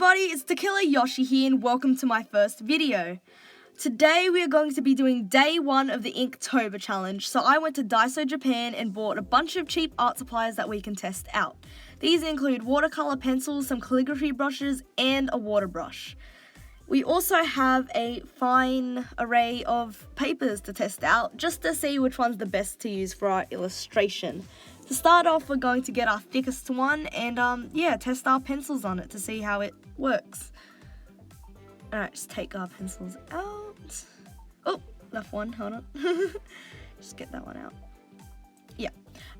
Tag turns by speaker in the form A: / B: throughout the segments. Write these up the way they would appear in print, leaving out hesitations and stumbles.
A: everybody, it's Tequila Yoshi here and welcome to my first video. Today we are going to be doing day 1 of the Inktober challenge. So I went to Daiso, Japan and bought a bunch of cheap art supplies that we can test out. These include watercolor pencils, some calligraphy brushes and a water brush. We also have a fine array of papers to test out just to see which one's the best to use for our illustration. To start off, we're going to get our thickest one and test our pencils on it to see how it works. Alright, just take our pencils out. Oh, left one, hold on. Just get that one out. Yeah,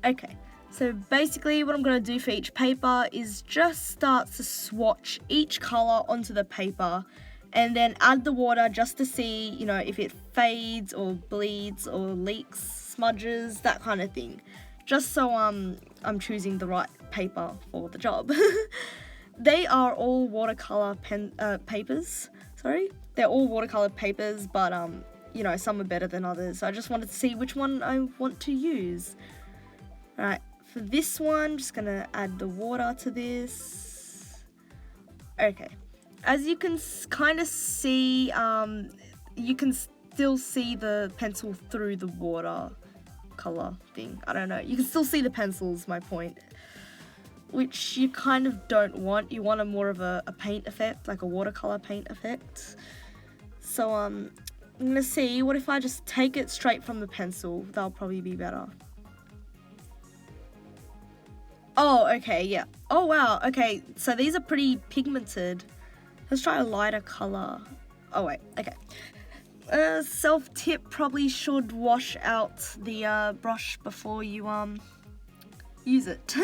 A: okay. So basically what I'm going to do for each paper is just start to swatch each colour onto the paper and then add the water just to see, if it fades or bleeds or leaks, smudges, that kind of thing. Just so I'm choosing the right paper for the job. They are all watercolor papers. Sorry, they're all watercolor papers, but some are better than others. So I just wanted to see which one I want to use. All right, for this one, just gonna add the water to this. Okay, as you can kind of see, you can still see the pencil through the water color thing. I don't know. You can still see the pencils, my point. Which you kind of don't want. You want more of a paint effect, like a watercolor paint effect. So I'm gonna see, what if I just take it straight from the pencil? That'll probably be better. Oh, okay, yeah. Oh, wow, okay. So these are pretty pigmented. Let's try a lighter color. Oh, wait, okay. Self-tip, probably should wash out the brush before you use it.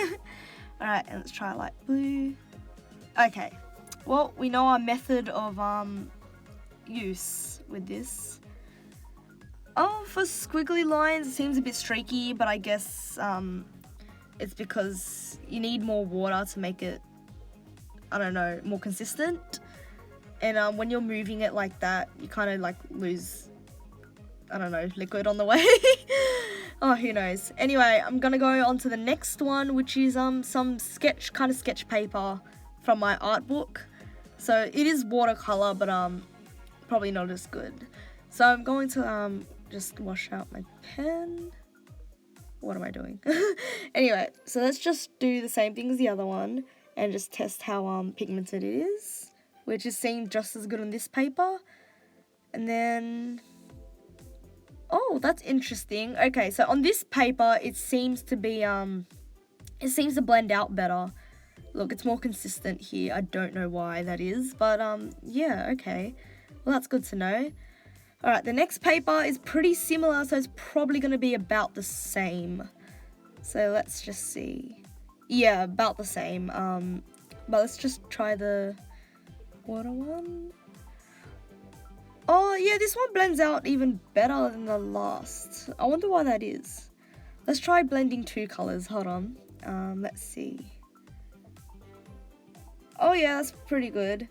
A: Alright, and let's try light blue. Okay, well, we know our method of use with this. Oh, for squiggly lines, it seems a bit streaky, but I guess it's because you need more water to make it, I don't know, more consistent. And when you're moving it like that, you kind of like lose, I don't know, liquid on the way. Oh, who knows. Anyway, I'm gonna go on to the next one, which is some sketch paper from my art book. So it is watercolor, but probably not as good. So I'm going to just wash out my pen. What am I doing? Anyway, so let's just do the same thing as the other one and just test how pigmented it is, which is seen just as good on this paper. And then, oh, that's interesting. Okay, so on this paper, it seems to be, it seems to blend out better. Look, it's more consistent here. I don't know why that is, but yeah, okay. Well, that's good to know. All right, the next paper is pretty similar, so it's probably going to be about the same. So let's just see. Yeah, about the same. But let's just try the water one. Oh, yeah, this one blends out even better than the last. I wonder why that is. Let's try blending 2 colors. Hold on. Let's see. Oh, yeah, that's pretty good.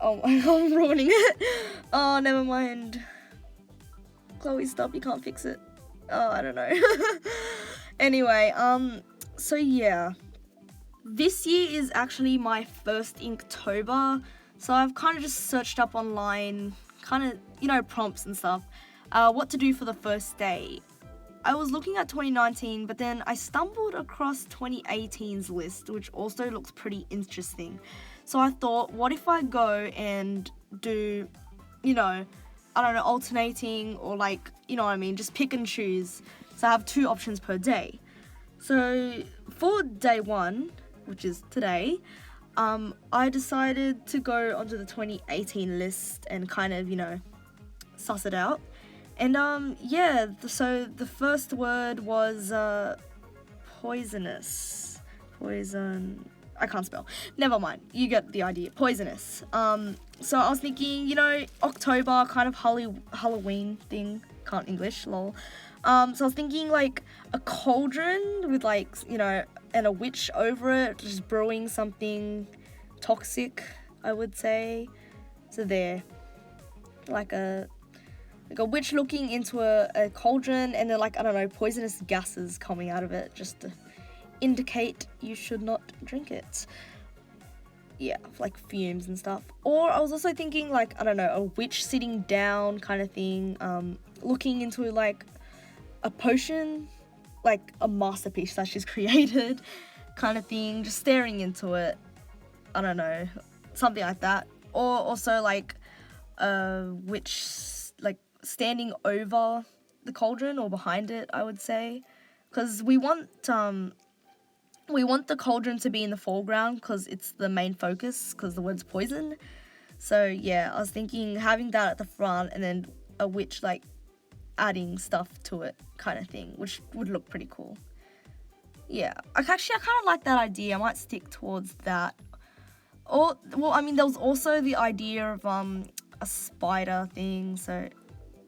A: Oh, I'm ruining it. Oh, never mind. Chloe, stop. You can't fix it. Oh, I don't know. Anyway, so yeah. This year is actually my first Inktober. So I've kind of just searched up online, prompts and stuff, what to do for the first day. I was looking at 2019, but then I stumbled across 2018's list, which also looks pretty interesting. So I thought, what if I go and do, alternating or just pick and choose. So I have 2 options per day. So for day 1, which is today, I decided to go onto the 2018 list and kind of, suss it out. And, so the first word was, poisonous. I can't spell. Never mind. You get the idea. Poisonous. So I was thinking, October, kind of Halloween thing. Can't English, lol. So I was thinking, like, a cauldron with, and a witch over it, just brewing something toxic, I would say. So there. Like a witch looking into a cauldron and then, poisonous gases coming out of it just to indicate you should not drink it. yeah, like fumes and stuff. Or I was also thinking like, I don't know, a witch sitting down kind of thing, looking into like a potion, like a masterpiece that she's created kind of thing, just staring into it. I don't know, something like that. Or also like a witch like standing over the cauldron or behind it, I would say, because we want the cauldron to be in the foreground because it's the main focus because the word's poison. So yeah, I was thinking having that at the front and then a witch like adding stuff to it kind of thing, which would look pretty cool. Yeah, I kind of like that idea. I might stick towards that. Or, well, I mean, there was also the idea of a spider thing. So,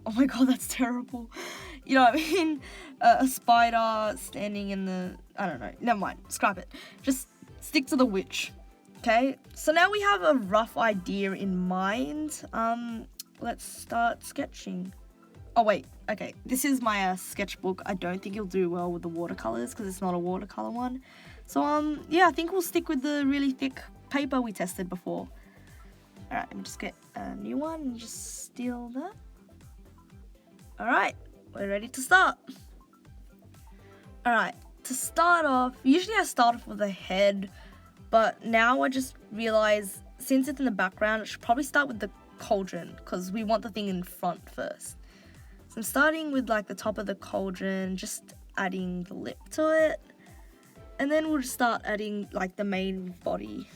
A: oh my god, that's terrible. You know what I mean? A spider standing in the, I don't know. Never mind. Scrap it. Just stick to the witch. Okay. So now we have a rough idea in mind. Let's start sketching. Oh wait. Okay. This is my sketchbook. I don't think it'll do well with the watercolors because it's not a watercolor one. So yeah, I think we'll stick with the really thick paper we tested before. Alright, let me just get a new one and just steal that. Alright, we're ready to start. Alright, to start off, usually I start off with a head, but now I just realize since it's in the background, I should probably start with the cauldron because we want the thing in front first. So I'm starting with like the top of the cauldron, just adding the lip to it, and then we'll just start adding like the main body.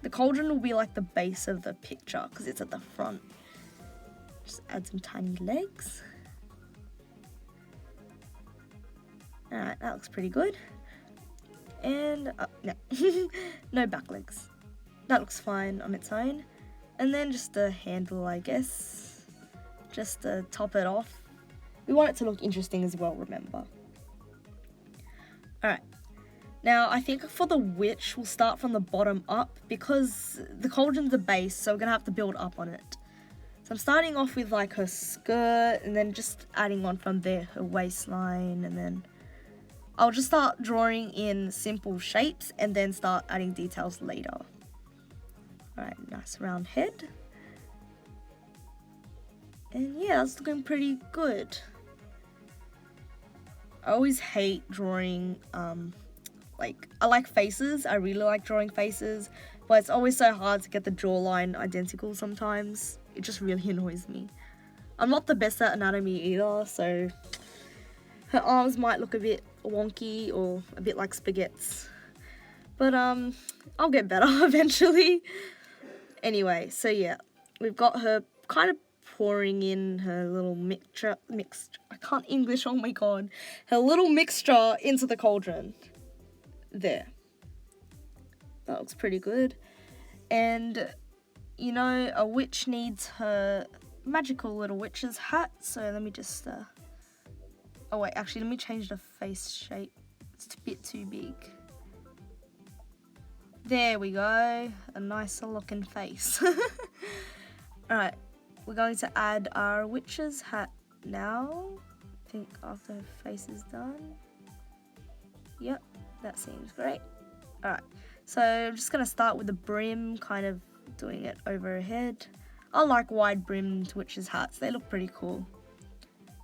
A: The cauldron will be like the base of the picture because it's at the front. Just add some tiny legs. Alright, that looks pretty good. And, no, no back legs. That looks fine on its own. And then just the handle, I guess. Just to top it off. We want it to look interesting as well, remember. Alright. Now, I think for the witch, we'll start from the bottom up because the cauldron's the base, so we're going to have to build up on it. So I'm starting off with like her skirt and then just adding on from there, her waistline, and then I'll just start drawing in simple shapes and then start adding details later. Alright, nice round head. And yeah, that's looking pretty good. I always hate drawing, I like faces. I really like drawing faces, but it's always so hard to get the jawline identical sometimes. It just really annoys me. I'm not the best at anatomy either, so her arms might look a bit wonky or a bit like spaghettis. But I'll get better eventually. Anyway, so yeah, we've got her kind of pouring in her little mixture. I can't English, oh my god. Her little mixture into the cauldron. There. That looks pretty good. And, you know, a witch needs her magical little witch's hat. So let me just, oh wait, actually let me change the face shape. It's a bit too big. There we go. A nicer looking face. Alright, we're going to add our witch's hat now. I think after her face is done. Yep. That seems great. Alright, so I'm just going to start with the brim, kind of doing it over her head. I like wide brimmed witches' hats. They look pretty cool.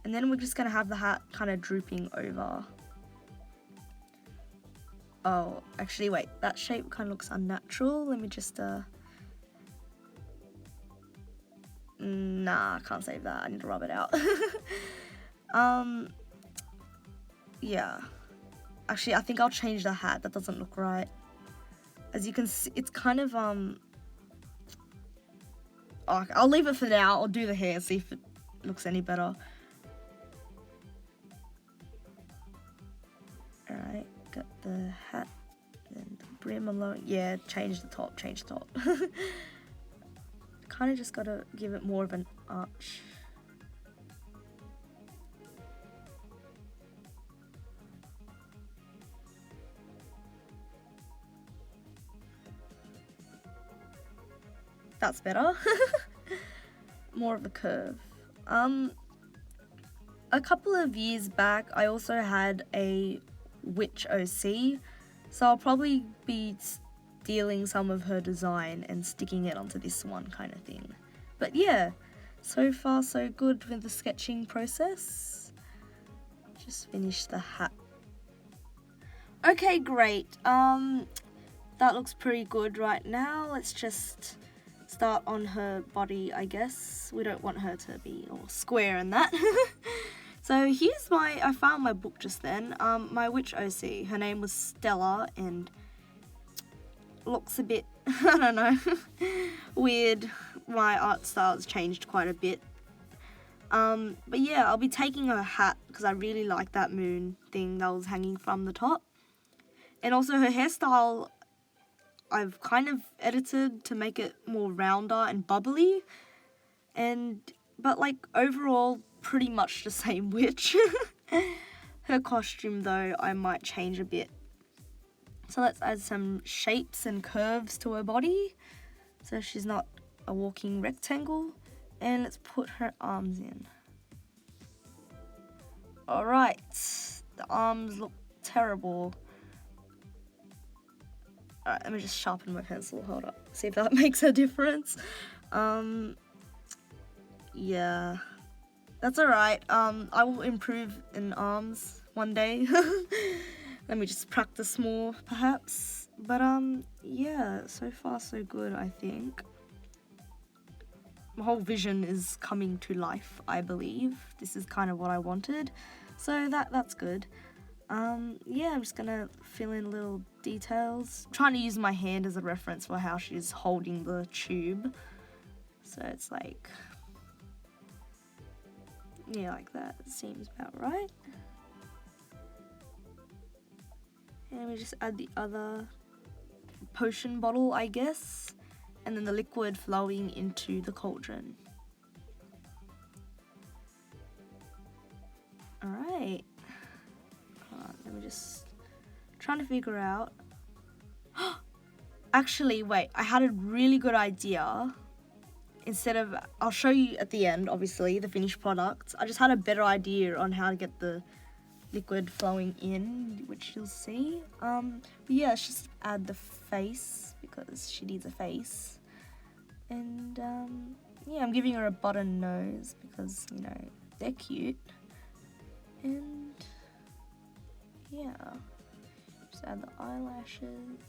A: And then we're just going to have the hat kind of drooping over. Oh, actually, wait. That shape kind of looks unnatural. Let me just, nah, I can't save that. I need to rub it out. Yeah. Actually, I think I'll change the hat. That doesn't look right. As you can see, it's kind of, oh, I'll leave it for now. I'll do the hair, see if it looks any better. Alright, got the hat and the brim alone. Yeah, change the top. Kind of just gotta give it more of an arch. That's better. More of a curve. A couple of years back, I also had a witch OC, so I'll probably be stealing some of her design and sticking it onto this one kind of thing. But yeah, so far so good with the sketching process. Just finished the hat. Okay, great. That looks pretty good right now. Let's just start on her body, I guess. We don't want her to be all square and that. So here's I found my book just then. My witch OC, her name was Stella, and looks a bit, I don't know, weird. My art style has changed quite a bit. But yeah, I'll be taking her hat because I really like that moon thing that was hanging from the top. And also her hairstyle, I've kind of edited to make it more rounder and bubbly. But like overall, pretty much the same witch. Her costume though, I might change a bit. So let's add some shapes and curves to her body, so she's not a walking rectangle. And let's put her arms in. Alright, the arms look terrible. Alright, let me just sharpen my pencil, hold up, see if that makes a difference. Yeah, that's alright. I will improve in arms one day. Let me just practice more, perhaps. But, yeah, so far so good, I think. My whole vision is coming to life, I believe. This is kind of what I wanted. So that's good. Yeah, I'm just gonna fill in little details. I'm trying to use my hand as a reference for how she's holding the tube. So it's like, yeah, like that. It seems about right. And we just add the other potion bottle, I guess, and then the liquid flowing into the cauldron. Alright. Let me just trying to figure out. Actually, wait, I had a really good idea. I'll show you at the end, obviously, the finished product. I just had a better idea on how to get the liquid flowing in, which you'll see. But yeah, let's just add the face because she needs a face. And yeah, I'm giving her a button nose because, you know, they're cute. And yeah, just add the eyelashes.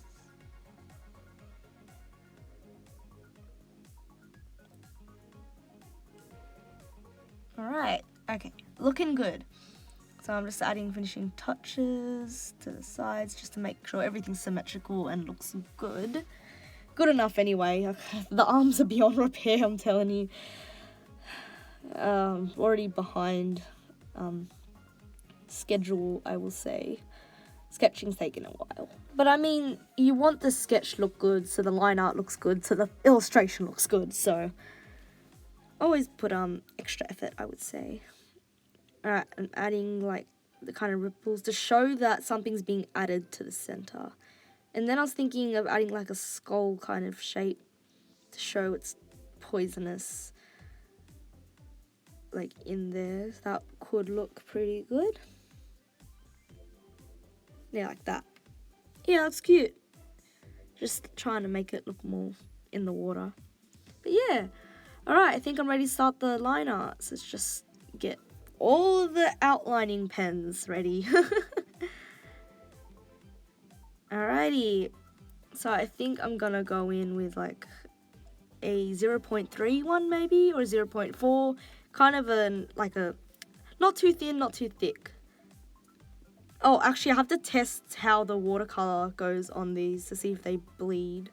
A: Alright, okay, looking good. So I'm just adding finishing touches to the sides just to make sure everything's symmetrical and looks good. Good enough anyway. The arms are beyond repair, I'm telling you. Already behind schedule, I will say. Sketching's taken a while. But I mean, you want the sketch look good, so the line art looks good, so the illustration looks good, so always put extra effort, I would say. Alright, I'm adding like the kind of ripples to show that something's being added to the center. And then I was thinking of adding like a skull kind of shape to show it's poisonous, like in there. That could look pretty good. Yeah, like that. Yeah, that's cute. Just trying to make it look more in the water. But yeah, alright, I think I'm ready to start the line art. So let's just get all of the outlining pens ready. Alrighty, so I think I'm gonna go in with like a 0.3 one maybe, or 0.4, kind of like a, not too thin, not too thick. Oh, actually I have to test how the watercolor goes on these to see if they bleed.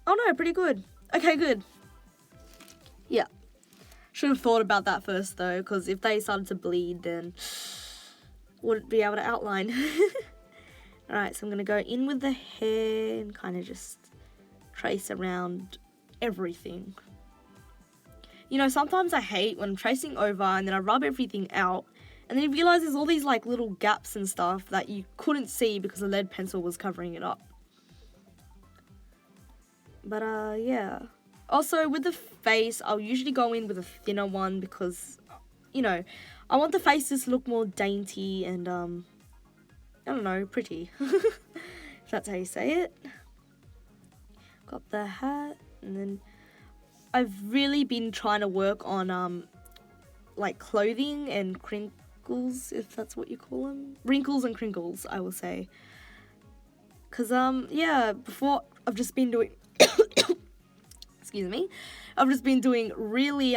A: Oh no, pretty good. Okay, good. Yeah. Should have thought about that first though, because if they started to bleed, then wouldn't be able to outline. Alright, so I'm going to go in with the hair and kind of just trace around everything. You know, sometimes I hate when I'm tracing over and then I rub everything out and then you realise there's all these like little gaps and stuff that you couldn't see because the lead pencil was covering it up. But yeah. Also, with the face, I'll usually go in with a thinner one because, you know, I want the faces to look more dainty and, I don't know, pretty. if that's how you say it. Got the hat, and then I've really been trying to work on like clothing and crinkles, if that's what you call them. Wrinkles and crinkles, I will say. Cause yeah, before I've just been doing excuse me. I've just been doing really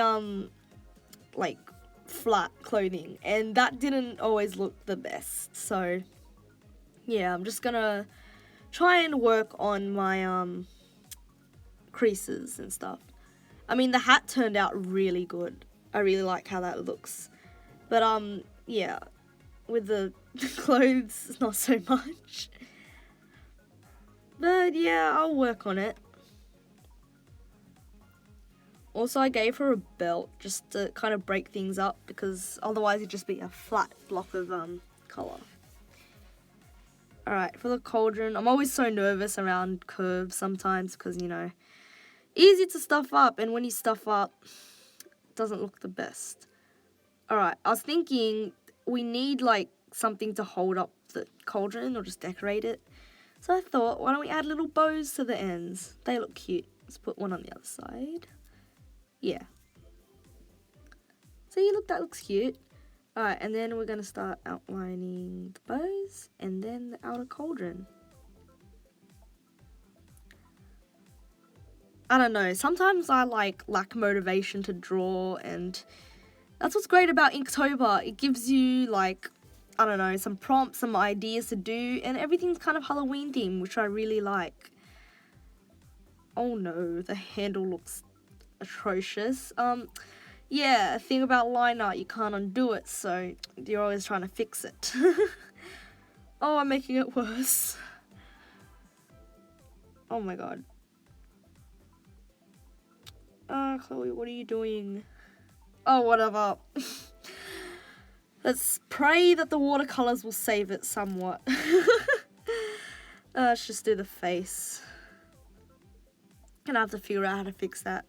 A: like flat clothing, and that didn't always look the best. So yeah, I'm just gonna try and work on my creases and stuff. I mean, the hat turned out really good. I really like how that looks. But yeah, with the clothes, not so much. But yeah, I'll work on it. Also, I gave her a belt just to kind of break things up, because otherwise it'd just be a flat block of colour. Alright, for the cauldron, I'm always so nervous around curves sometimes because, you know, easy to stuff up, and when you stuff up, it doesn't look the best. Alright, I was thinking we need like something to hold up the cauldron or just decorate it. So I thought, why don't we add little bows to the ends? They look cute. Let's put one on the other side. Yeah. See, look, that looks cute. Alright, and then we're going to start outlining the bows and then the outer cauldron. I don't know, sometimes I lack motivation to draw, and that's what's great about Inktober. It gives you like, I don't know, some prompts, some ideas to do, and everything's kind of Halloween themed, which I really like. Oh no, the handle looks atrocious. Yeah, thing about line art, you can't undo it, so you're always trying to fix it. Oh, I'm making it worse. Oh my god. Chloe, what are you doing? Oh, whatever. Let's pray that the watercolors will save it somewhat. Let's just do the face. Gonna have to figure out how to fix that.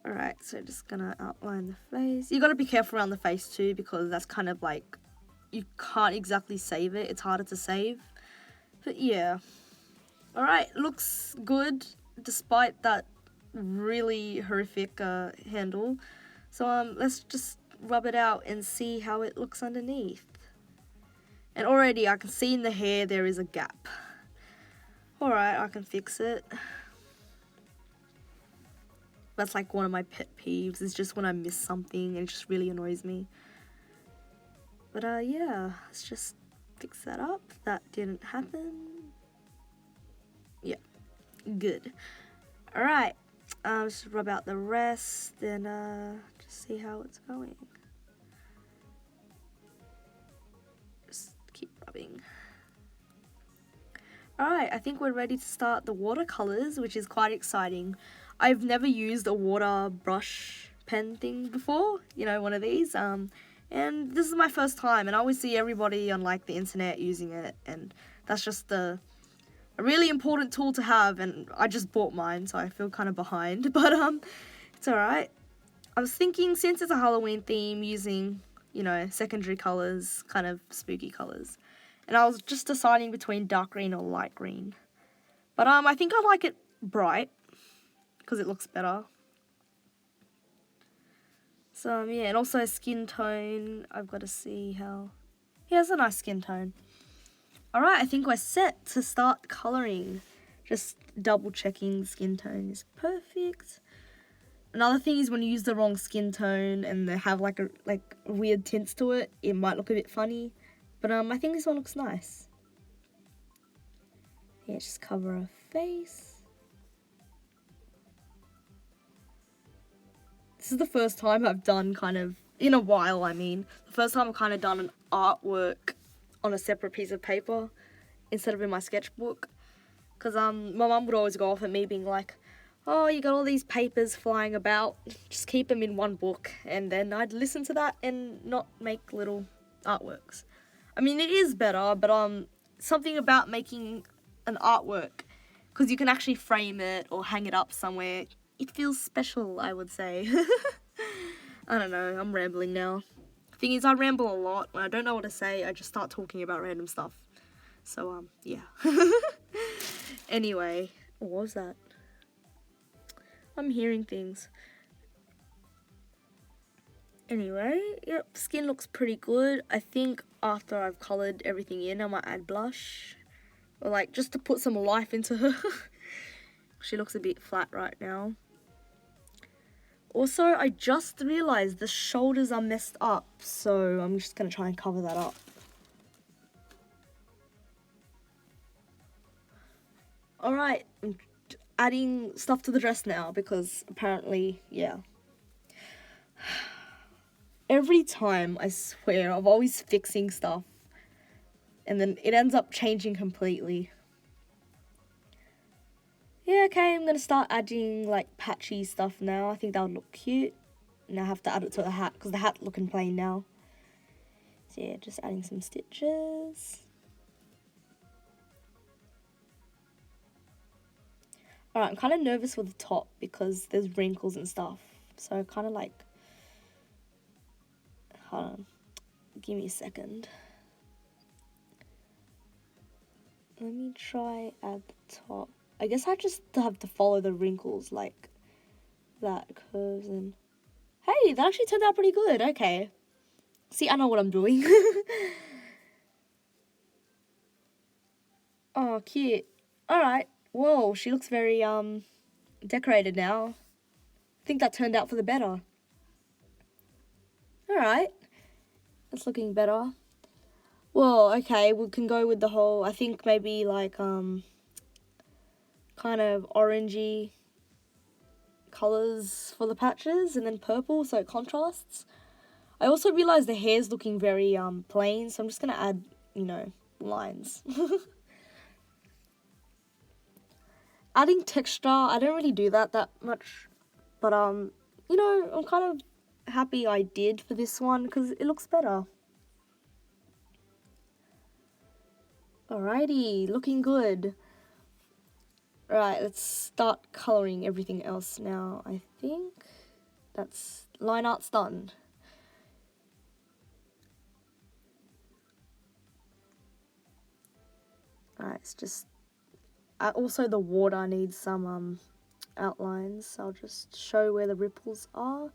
A: Alright, so just gonna outline the face. You gotta be careful around the face too, because that's kind of like, you can't exactly save it. It's harder to save. But yeah. Alright, looks good despite that really horrific handle. So let's just rub it out and see how it looks underneath. And already I can see in the hair there is a gap. Alright, I can fix it. That's like one of my pet peeves, is just when I miss something and it just really annoys me. But yeah, let's just fix that up. That didn't happen. Yeah, good. Alright, just rub out the rest, then just see how it's going. Just keep rubbing. Alright, I think we're ready to start the watercolors, which is quite exciting. I've never used a water brush pen thing before, you know, one of these, and this is my first time, and I always see everybody on like the internet using it, and that's just a really important tool to have, and I just bought mine, so I feel kind of behind, but it's alright. I was thinking, since it's a Halloween theme, using, you know, secondary colours, kind of spooky colours, and I was just deciding between dark green or light green, but I think I like it bright, because it looks better. So yeah, and also skin tone, I've got to see how, yeah, it's a nice skin tone. Alright, I think we're set to start colouring. Just double checking skin tone is perfect. Another thing is when you use the wrong skin tone and they have like weird tints to it, it might look a bit funny. But I think this one looks nice. Yeah, just cover her face. This is the first time I've done kind of, in a while I mean, the first time I've kind of done an artwork on a separate piece of paper instead of in my sketchbook. Because my mum would always go off at me being like, oh, you got all these papers flying about, just keep them in one book. And then I'd listen to that and not make little artworks. I mean, it is better, but something about making an artwork, because you can actually frame it or hang it up somewhere, it feels special, I would say. I don't know, I'm rambling now. Thing is, I ramble a lot. When I don't know what to say, I just start talking about random stuff. So, yeah. Anyway, what was that? I'm hearing things. Anyway, yep, skin looks pretty good. I think after I've coloured everything in, I might add blush. Or like, just to put some life into her. She looks a bit flat right now. Also, I just realised the shoulders are messed up, so I'm just going to try and cover that up. Alright, I'm adding stuff to the dress now because apparently, yeah. Every time, I swear, I'm always fixing stuff. And then it ends up changing completely. Yeah, okay, I'm going to start adding like patchy stuff now. I think that would look cute. And I have to add it to the hat because the hat's looking plain now. So yeah, just adding some stitches. Alright, I'm kind of nervous with the top because there's wrinkles and stuff. So kind of like, hold on, give me a second. Let me try at the top. I guess I just have to follow the wrinkles like that, curves and... Hey, that actually turned out pretty good, okay. See, I know what I'm doing. Oh, cute. Alright, whoa, she looks very, decorated now. I think that turned out for the better. Alright, that's looking better. Well, okay, we can go with the whole, I think maybe like, kind of orangey colours for the patches and then purple so it contrasts. I also realised the hair's looking very plain, so I'm just going to add, you know, lines. Adding texture, I don't really do that much, but you know, I'm kind of happy I did for this one because it looks better. Alrighty, looking good. Right, let's start colouring everything else now. I think that's line art's done. Alright, it's just also the water needs some outlines, so I'll just show where the ripples are.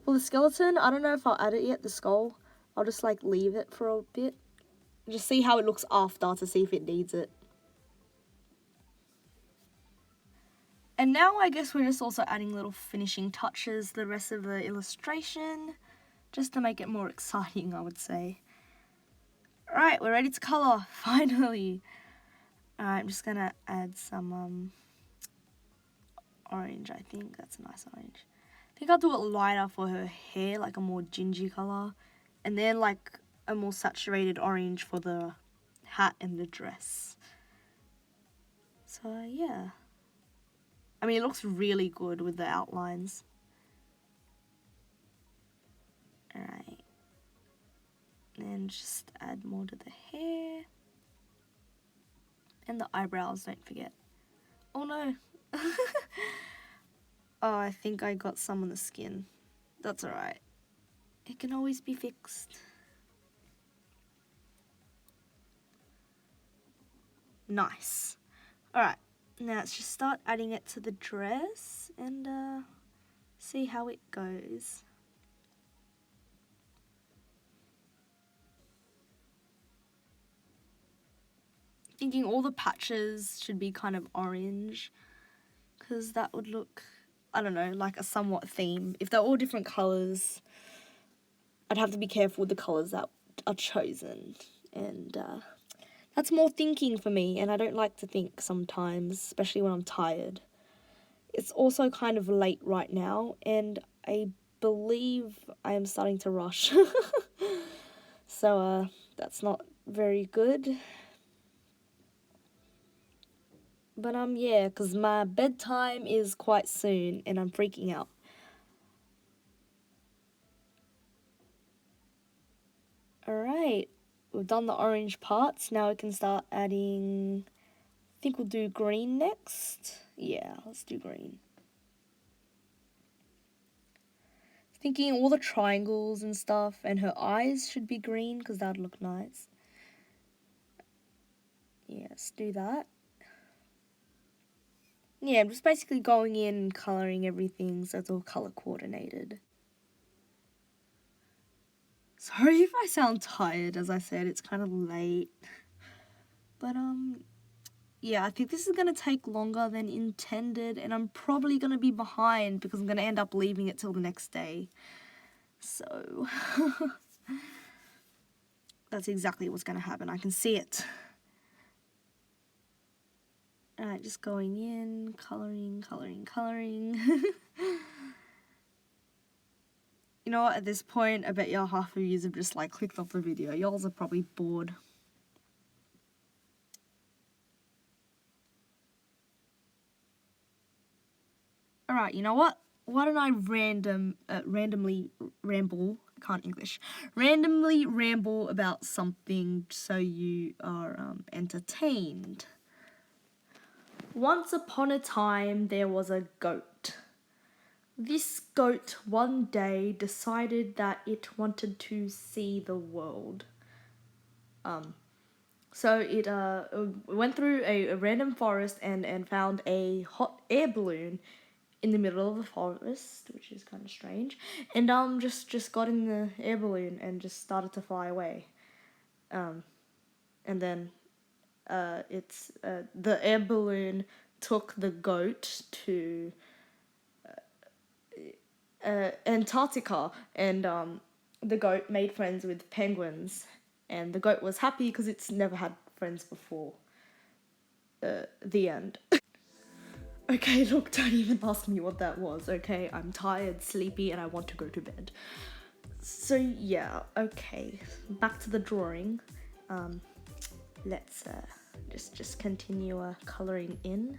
A: For the skeleton, I don't know if I'll add it yet, the skull. I'll just like leave it for a bit. Just see how it looks after to see if it needs it. And now I guess we're just also adding little finishing touches to the rest of the illustration, just to make it more exciting, I would say. Alright, we're ready to colour, finally. Alright, I'm just gonna add some orange, I think. That's a nice orange. I think I'll do it lighter for her hair, like a more gingy colour. And then like a more saturated orange for the hat and the dress. So yeah. I mean, it looks really good with the outlines. Alright. And just add more to the hair. And the eyebrows, don't forget. Oh no. Oh, I think I got some on the skin. That's alright. It can always be fixed. Nice. Alright, now let's just start adding it to the dress and see how it goes. Thinking all the patches should be kind of orange because that would look, I don't know, like a somewhat theme. If they're all different colours, I'd have to be careful with the colours that are chosen. And that's more thinking for me, and I don't like to think sometimes, especially when I'm tired. It's also kind of late right now, and I believe I am starting to rush. So that's not very good. But yeah, because my bedtime is quite soon, and I'm freaking out. Alright, we've done the orange parts. Now we can start adding, I think we'll do green next. Yeah, let's do green. Thinking all the triangles and stuff, and her eyes should be green because that'd look nice. Yeah, let's do that. Yeah, I'm just basically going in and colouring everything so it's all colour coordinated. Sorry if I sound tired, as I said, it's kind of late. But, yeah, I think this is going to take longer than intended, and I'm probably going to be behind because I'm going to end up leaving it till the next day. So, that's exactly what's going to happen. I can see it. Alright, just going in, colouring. You know what, at this point, I bet y'all half of you have just like clicked off the video. Y'all are probably bored. Alright, you know what? Why don't I randomly ramble, I can't English, randomly ramble about something so you are entertained. Once upon a time, there was a goat. This goat one day decided that it wanted to see the world. So it went through a random forest and found a hot air balloon in the middle of the forest, which is kind of strange. And just got in the air balloon and just started to fly away. And then the air balloon took the goat to Antarctica, and the goat made friends with penguins, and the goat was happy because it's never had friends before. The end. Okay, look, don't even ask me what that was, okay? I'm tired, sleepy, and I want to go to bed. So yeah, okay, back to the drawing. Let's just continue colouring in.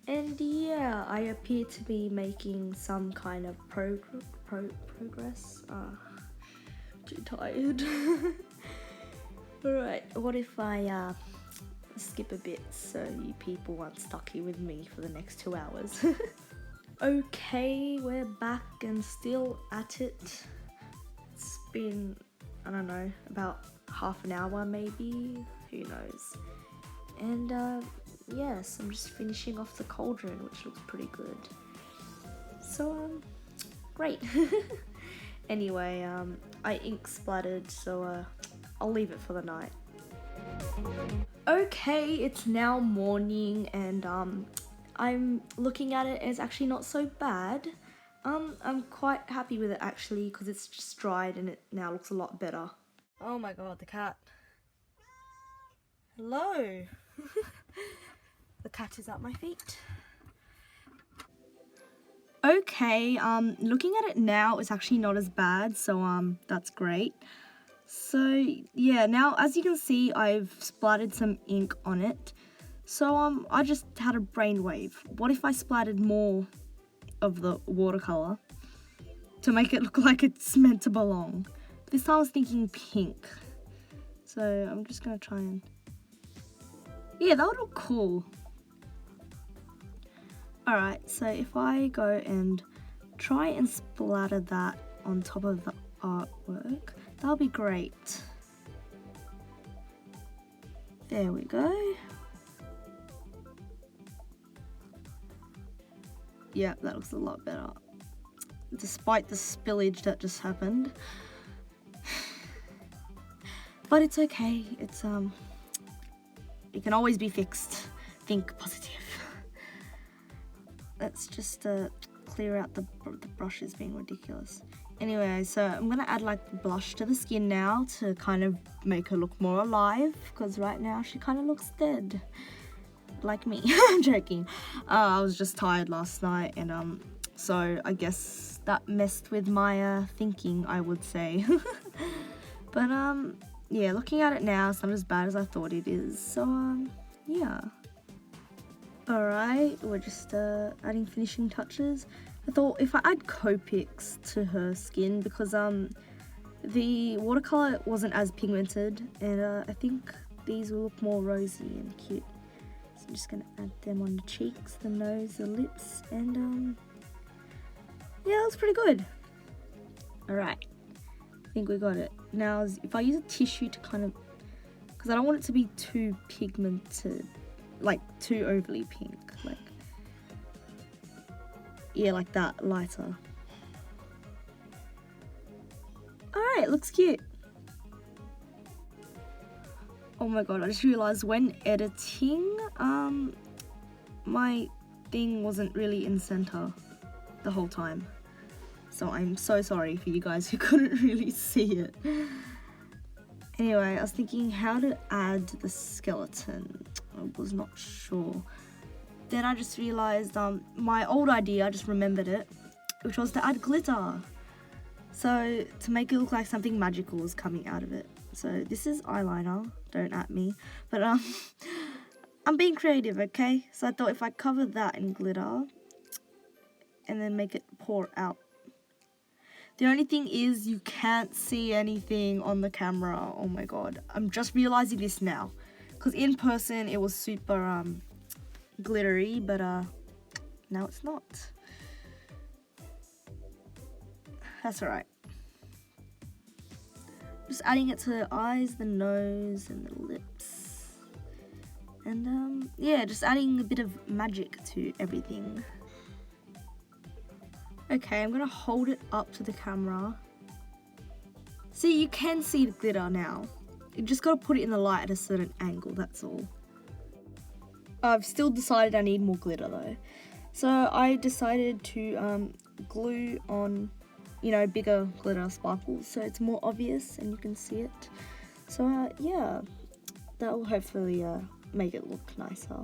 A: And yeah, I appear to be making some kind of progress. Too tired. Alright, what if I skip a bit so you people aren't stuck here with me for the next 2 hours? Okay, we're back and still at it. It's been, I don't know, about half an hour maybe, who knows. And yes, I'm just finishing off the cauldron, which looks pretty good. So, great. Anyway, I ink splattered, so I'll leave it for the night. Okay, it's now morning, and I'm looking at it, and it's actually not so bad. I'm quite happy with it actually, because it's just dried and it now looks a lot better. Oh my god, the cat. Hello. The cat is at my feet. Okay, looking at it now, it's actually not as bad, so that's great. So yeah, now as you can see, I've splattered some ink on it. So I just had a brainwave. What if I splattered more of the watercolor to make it look like it's meant to belong? This time I was thinking pink. So I'm just gonna try and, yeah, that would look cool. Alright, so if I go and try and splatter that on top of the artwork, that'll be great. There we go. Yeah, that looks a lot better. Despite the spillage that just happened. But it's okay. It's it can always be fixed. Think positive. Let's just clear out the brushes being ridiculous. Anyway, so I'm gonna add like blush to the skin now to kind of make her look more alive, because right now she kind of looks dead, like me. I'm joking. I was just tired last night, and so I guess that messed with my thinking, I would say. But yeah, looking at it now, it's not as bad as I thought it is. So yeah. Alright, we're just adding finishing touches. I thought if I add Copics to her skin, because the watercolor wasn't as pigmented, and I think these will look more rosy and cute. So I'm just gonna add them on the cheeks, the nose, the lips, and yeah, that's pretty good. Alright, I think we got it. Now if I use a tissue to kind of, because I don't want it to be too pigmented, like too overly pink, like, yeah, like that, lighter. Alright, looks cute. Oh my god, I just realized when editing, my thing wasn't really in center the whole time. So I'm so sorry for you guys who couldn't really see it. Anyway, I was thinking how to add the skeleton. I was not sure. Then I just realized my old idea, I just remembered it, which was to add glitter. So to make it look like something magical is coming out of it. So this is eyeliner, don't at me. But I'm being creative, okay? So I thought if I cover that in glitter and then make it pour out. The only thing is you can't see anything on the camera. Oh my god. I'm just realizing this now. Because in person it was super glittery, but now it's not. That's alright. Just adding it to the eyes, the nose, and the lips. And yeah, just adding a bit of magic to everything. Okay, I'm gonna hold it up to the camera. See, you can see the glitter now. You just gotta put it in the light at a certain angle, that's all. I've still decided I need more glitter though. So I decided to glue on, you know, bigger glitter sparkles so it's more obvious and you can see it. So yeah, that will hopefully make it look nicer.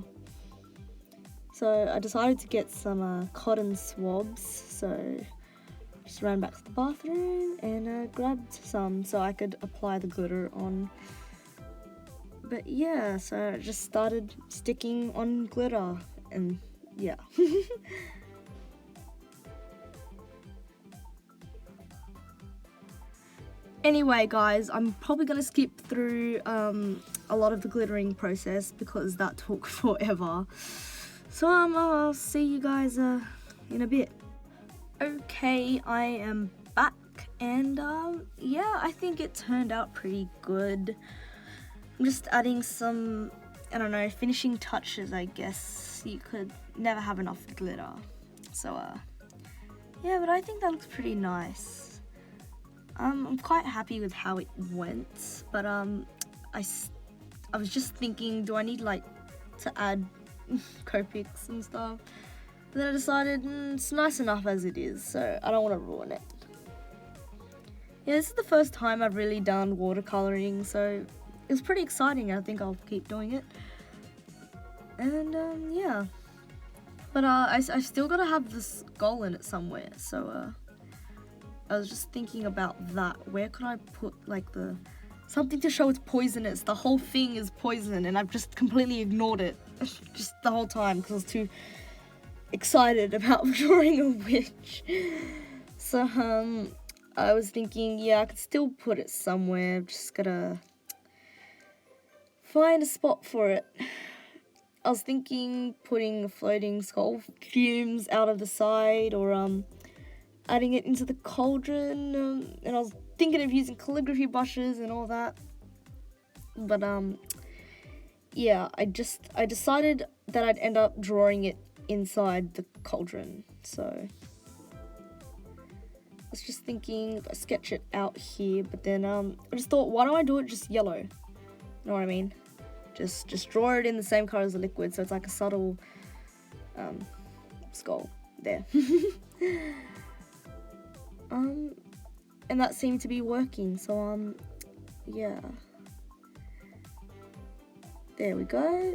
A: So I decided to get some cotton swabs, so just ran back to the bathroom and grabbed some so I could apply the glitter on. But yeah, so I just started sticking on glitter and yeah. Anyway guys, I'm probably going to skip through a lot of the glittering process because that took forever. So I'll see you guys in a bit. Okay, I am back and yeah, I think it turned out pretty good. I'm just adding some, I don't know, finishing touches, I guess. You could never have enough glitter. So yeah, but I think that looks pretty nice. I'm quite happy with how it went, but I was just thinking, do I need like to add Copics and stuff? But then I decided it's nice enough as it is, so I don't want to ruin it. Yeah, this is the first time I've really done watercoloring, so it was pretty exciting. I think I'll keep doing it. And yeah, but I still gotta have the skull in it somewhere, so I was just thinking about that. Where could I put like something to show it's poisonous? The whole thing is poison and I've just completely ignored it just the whole time because I was too excited about drawing a witch. So I was thinking, yeah, I could still put it somewhere. I'm just gotta find a spot for it. I was thinking putting floating skull fumes out of the side or adding it into the cauldron, and I was thinking of using calligraphy brushes and all that, but yeah, I decided that I'd end up drawing it inside the cauldron. So I was just thinking if I sketch it out here, but then I just thought, why don't I do it just yellow? You know what I mean? Just draw it in the same color as the liquid, so it's like a subtle skull there. And that seemed to be working, so yeah, there we go.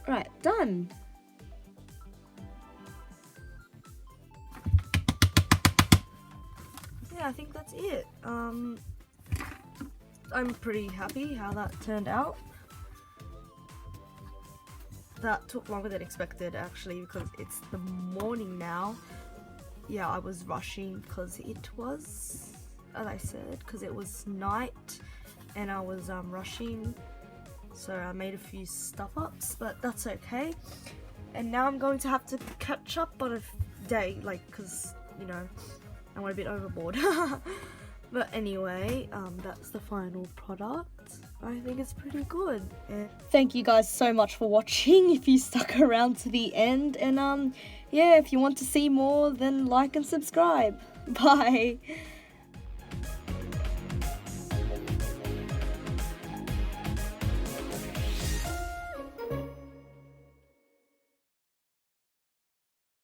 A: Right, done. Yeah, I think that's it. I'm pretty happy how that turned out. That took longer than expected actually because it's the morning now. Yeah, I was rushing because it was, as I said, because it was night and I was rushing, so I made a few stuff ups, but that's okay. And now I'm going to have to catch up on a day, like, because, you know, I went a bit overboard. But anyway, that's the final product. I think it's pretty good. Thank you guys so much for watching if you stuck around to the end. And yeah, if you want to see more, then like and subscribe. Bye.